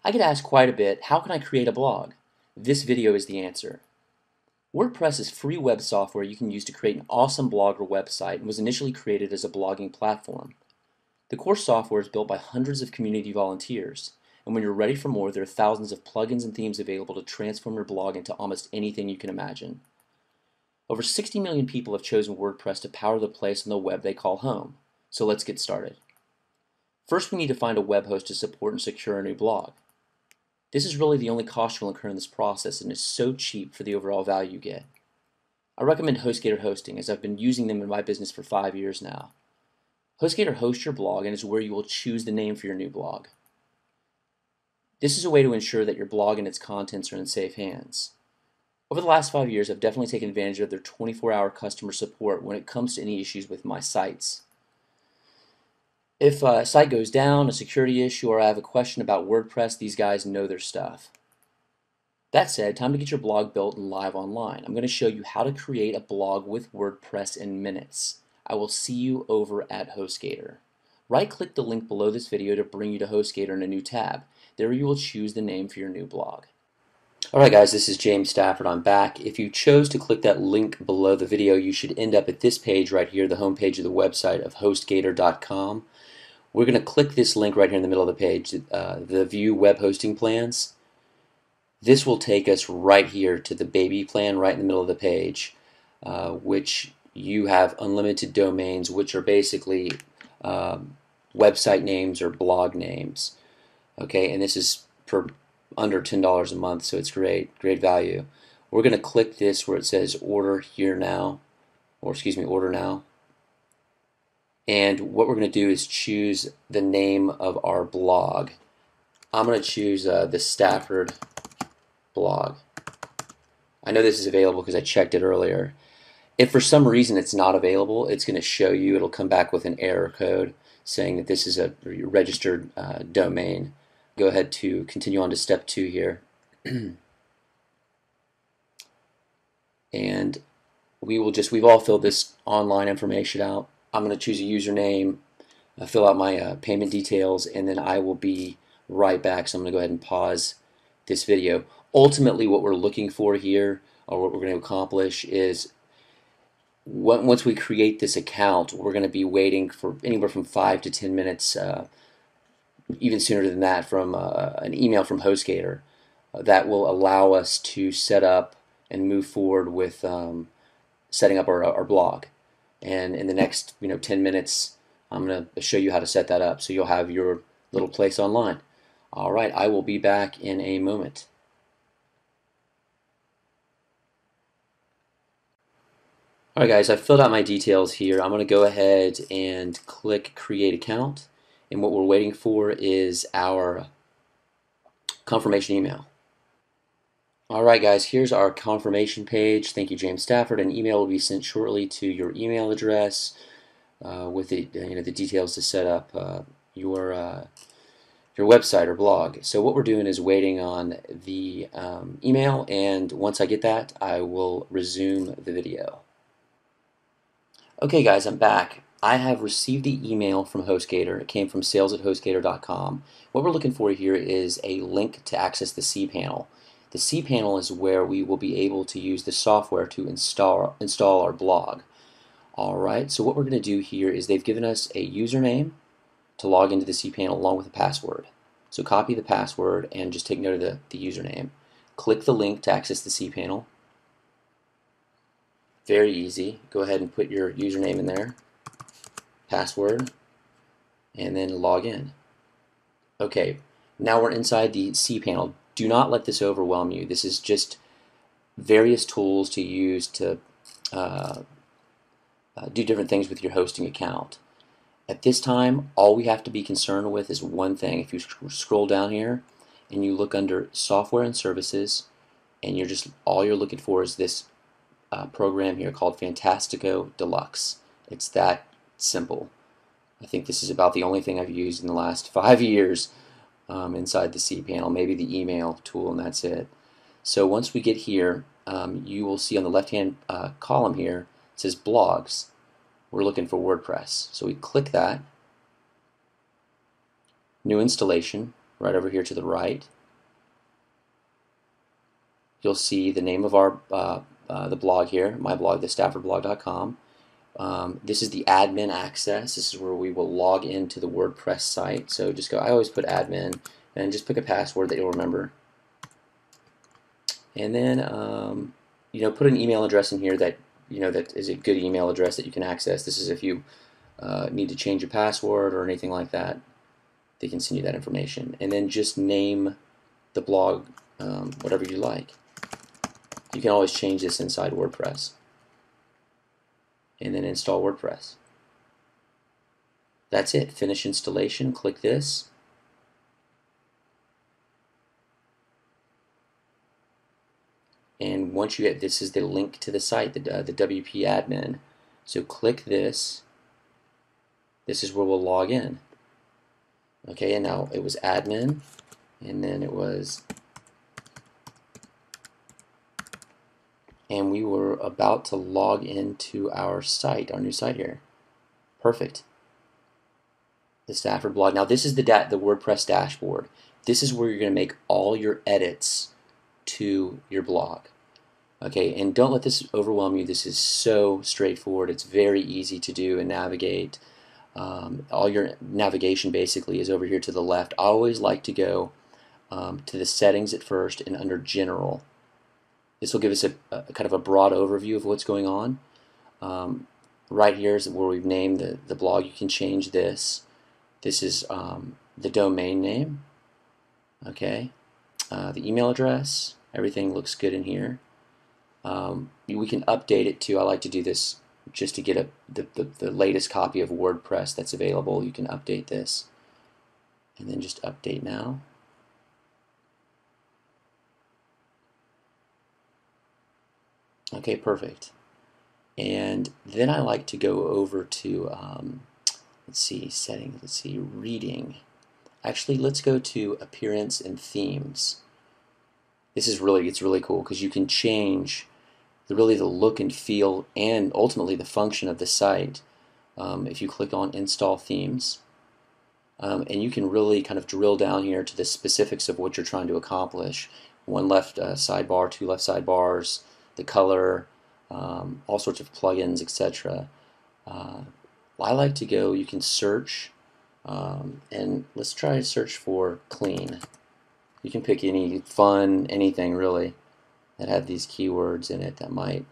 I get asked quite a bit, how can I create a blog? This video is the answer. WordPress is free web software you can use to create an awesome blog or website and was initially created as a blogging platform. The core software is built by hundreds of community volunteers, and when you're ready for more, there are thousands of plugins and themes available to transform your blog into almost anything you can imagine. Over 60 million people have chosen WordPress to power the place on the web they call home. So let's get started. First, we need to find a web host to support and secure a new blog. This is really the only cost you'll incur in this process and is so cheap for the overall value you get. I recommend HostGator Hosting as I've been using them in my business for 5 years now. HostGator hosts your blog and is where you will choose the name for your new blog. This is a way to ensure that your blog and its contents are in safe hands. Over the last 5 years, I've definitely taken advantage of their 24-hour customer support when it comes to any issues with my sites. If a site goes down, a security issue, or I have a question about WordPress, these guys know their stuff. That said, time to get your blog built and live online. I'm going to show you how to create a blog with WordPress in minutes. I will see you over at HostGator. Right-click the link below this video to bring you to HostGator in a new tab. There you will choose the name for your new blog. Alright guys, this is James Stafford. I'm back. If you chose to click that link below the video, you should end up at this page right here, the home page of the website of HostGator.com. We're going to click this link right here in the middle of the page, the View Web Hosting Plans. This will take us right here to the baby plan right in the middle of the page, which you have unlimited domains, which are basically website names or blog names. Okay, and this is for under $10 a month, so it's great value. We're going to click this where it says order here now, or excuse me, order now. And what we're going to do is choose the name of our blog. I'm going to choose the Stafford blog. I know this is available because I checked it earlier. If for some reason it's not available, it's going to show you, it'll come back with an error code saying that this is a registered domain. Go ahead to continue on to step 2 here. And we've all filled this online information out. I'm going to choose a username, fill out my payment details, and then I will be right back. So I'm going to go ahead and pause this video. Ultimately, what we're looking for here, or what we're going to accomplish, is once we create this account, we're going to be waiting for anywhere from 5 to 10 minutes, even sooner than that, from an email from HostGator that will allow us to set up and move forward with setting up our blog. And in the next 10 minutes, I'm going to show you how to set that up so you'll have your little place online. Alright, I will be back in a moment. Alright guys, I've filled out my details here. I'm going to go ahead and click Create Account. And what we're waiting for is our confirmation email. Alright guys, here's our confirmation page. Thank you, James Stafford. An email will be sent shortly to your email address with the details to set up your website or blog. So what we're doing is waiting on the email, and once I get that, I will resume the video. Okay guys, I'm back. I have received the email from HostGator. It came from sales@hostgator.com. What we're looking for here is a link to access the cPanel. The cPanel is where we will be able to use the software to install our blog. Alright, so what we're going to do here is they've given us a username to log into the cPanel along with a password. So copy the password and just take note of the username. Click the link to access the cPanel. Very easy. Go ahead and put your username in there, password, and then log in. Okay, now we're inside the cPanel. Do not let this overwhelm you. This is just various tools to use to do different things with your hosting account. At this time, all we have to be concerned with is one thing. If you scroll down here and you look under Software and Services, and all you're looking for is this program here called Fantastico Deluxe. It's that simple. I think this is about the only thing I've used in the last 5 years inside the cPanel, maybe the email tool, and that's it. So once we get here, you will see on the left-hand column here, it says Blogs. We're looking for WordPress. So we click that, New Installation, right over here to the right, you'll see the name of our the blog here, my blog, thestaffordblog.com. This is the admin access. This is where we will log into the WordPress site. So just go, I always put admin, and just pick a password that you'll remember. And then put an email address in here that that is a good email address that you can access. This is if you need to change your password or anything like that, they can send you that information. And then just name the blog whatever you like. You can always change this inside WordPress. And then install WordPress. That's it. Finish installation. Click this. And once you get, this is the link to the site, the WP admin. So click this. This is where we'll log in. Okay, and now it was admin, and then it was, and we were about to log into our site, our new site here. Perfect. The Stafford blog. Now this is the WordPress dashboard. This is where you're going to make all your edits to your blog. Okay, and don't let this overwhelm you. This is so straightforward. It's very easy to do and navigate. All your navigation basically is over here to the left. I always like to go to the settings at first and under general. This will give us a kind of a broad overview of what's going on. Right here is where we've named the blog. You can change this. This is the domain name. Okay, the email address. Everything looks good in here. We can update it too. I like to do this just to get the latest copy of WordPress that's available. You can update this, and then just update now. Okay, perfect. And then I like to go over to let's see, settings. Let's see, reading. Actually, let's go to appearance and themes. This is it's really cool because you can change the look and feel and ultimately the function of the site if you click on install themes. And you can really kind of drill down here to the specifics of what you're trying to accomplish. One left sidebar, two left sidebars, the color, all sorts of plugins, etc. I like to go, you can search, and let's try to search for clean. You can pick any fun, anything really that have these keywords in it that might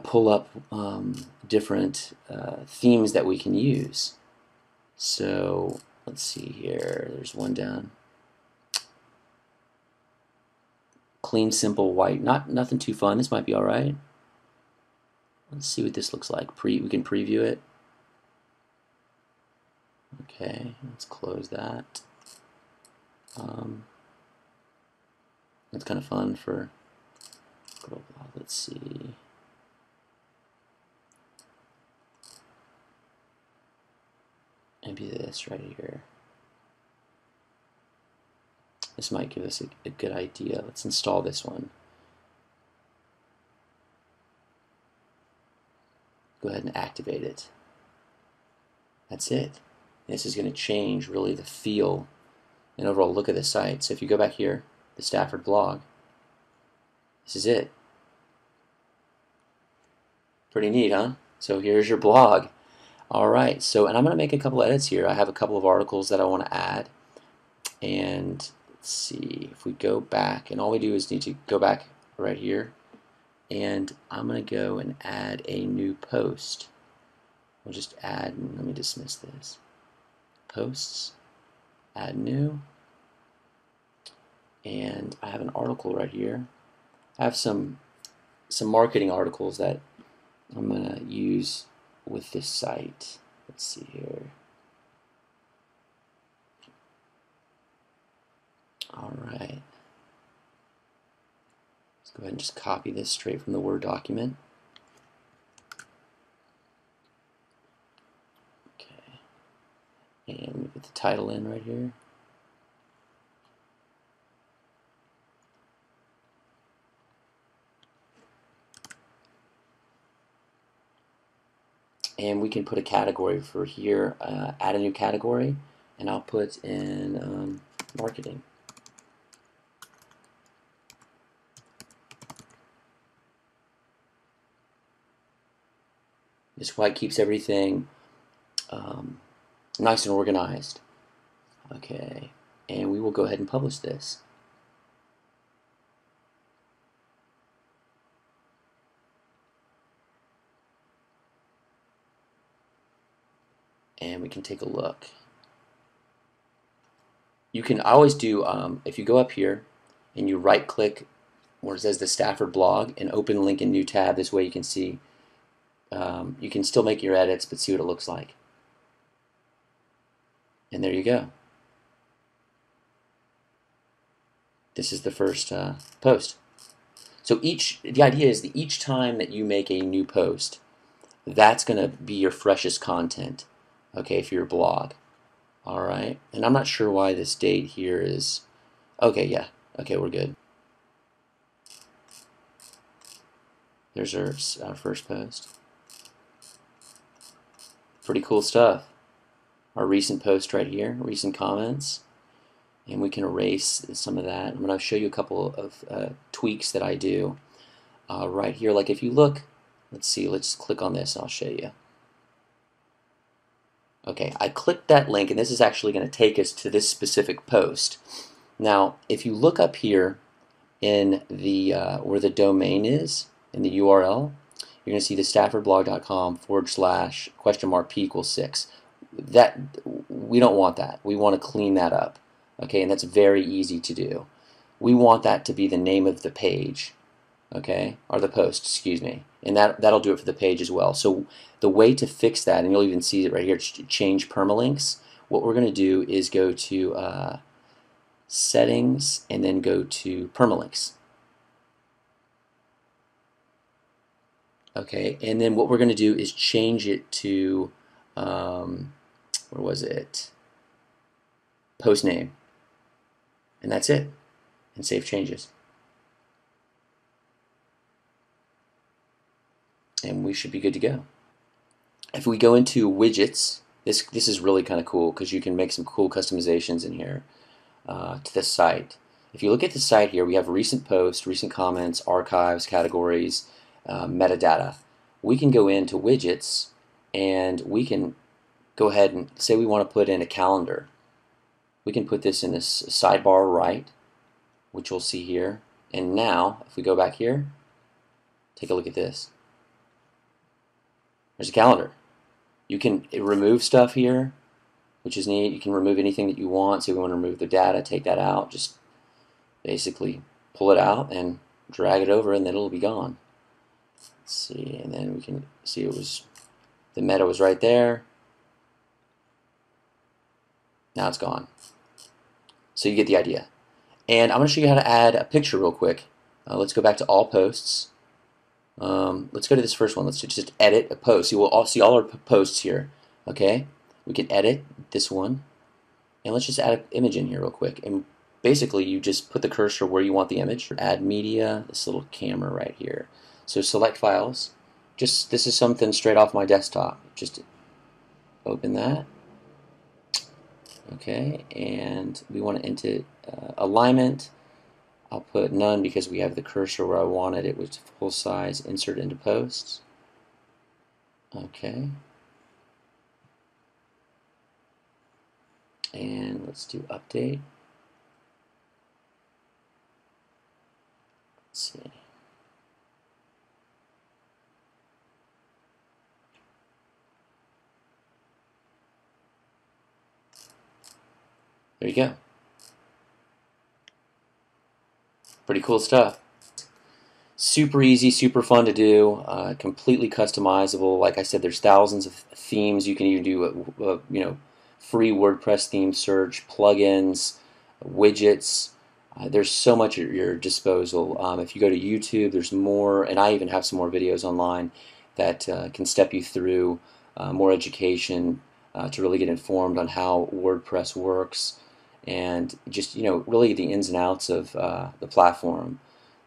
pull up different themes that we can use. So let's see here, there's one down. Clean, simple, white, nothing too fun. This might be alright. Let's see what this looks like. We can preview it. Okay, let's close that. That's kind of fun for, let's see. Maybe this right here. This might give us a good idea. Let's install this one. Go ahead and activate it. That's it. This is going to change really the feel and overall look of the site. So if you go back here, the Stafford blog, this is it. Pretty neat, huh? So here's your blog. Alright, so and I'm going to make a couple edits here. I have a couple of articles that I want to add. And let's see, if we go back, and all we do is need to go back right here, and I'm going to go and add a new post. We'll just add, and let me dismiss this. Posts, add new, and I have an article right here. I have some marketing articles that I'm going to use with this site. Let's see here. Alright. Let's go ahead and just copy this straight from the Word document. Okay. And we put the title in right here. And we can put a category for here, add a new category. and I'll put in marketing. This white keeps everything nice and organized. Okay, and we will go ahead and publish this. And we can take a look. You can always do, if you go up here and you right click where it says the Stafford blog and open link in new tab, this way you can see, you can still make your edits but see what it looks like. And there you go. This is the first post. So the idea is that each time that you make a new post, that's going to be your freshest content, okay, for your blog. All right, and I'm not sure why this date here is, okay, yeah, okay, we're good. There's our first post. Pretty cool stuff. Our recent post right here, recent comments, and we can erase some of that. I'm going to show you a couple of tweaks that I do right here. Like if you look, let's see, let's click on this and I'll show you. Okay, I clicked that link and this is actually going to take us to this specific post. Now, if you look up here in the where the domain is, in the URL, you're going to see the staffordblog.com/p=6. That, we don't want that. We want to clean that up. Okay, and that's very easy to do. We want that to be the name of the page, okay, or the post, excuse me, and that'll do it for the page as well. So the way to fix that, and you'll even see it right here, change permalinks. What we're going to do is go to settings and then go to permalinks. Okay, and then what we're going to do is change it to where was it? Post name, and that's it. And save changes. And we should be good to go. If we go into widgets, this is really kind of cool because you can make some cool customizations in here to the site. If you look at the site here, we have recent posts, recent comments, archives, categories, metadata. We can go into widgets and we can go ahead and say we want to put in a calendar. We can put this in this sidebar right, which you'll see here. And now, if we go back here, take a look at this. There's a calendar. You can remove stuff here, which is neat. You can remove anything that you want. So if we want to remove the data, take that out. Just basically pull it out and drag it over, and then it'll be gone. Let's see, and then we can see it was, the meta was right there. Now it's gone. So you get the idea. And I'm going to show you how to add a picture real quick. Let's go back to all posts. Let's go to this first one. Let's just edit a post. You will all see all our posts here. Okay, we can edit this one, and let's just add an image in here real quick. And basically, you just put the cursor where you want the image. Add media. This little camera right here. So select files. Just this is something straight off my desktop. Just open that. Okay, and we want to enter alignment. I'll put none because we have the cursor where I wanted it, which is full size. Insert into posts. Okay. And let's do update. Let's see. There you go. Pretty cool stuff. Super easy, super fun to do, completely customizable. Like I said, there's thousands of themes. You can even do free WordPress theme search, plugins, widgets. There's so much at your disposal. If you go to YouTube, there's more, and I even have some more videos online that can step you through more education to really get informed on how WordPress works, and just really the ins and outs of the platform.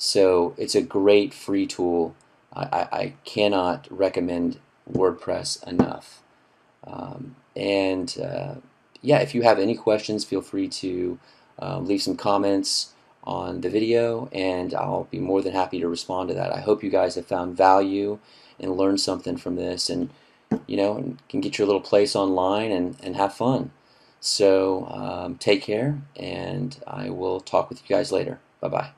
So it's a great free tool. I cannot recommend WordPress enough. And yeah, if you have any questions, feel free to leave some comments on the video, and I'll be more than happy to respond to that. I hope you guys have found value and learned something from this, and can get your little place online and have fun. So take care, and I will talk with you guys later. Bye bye.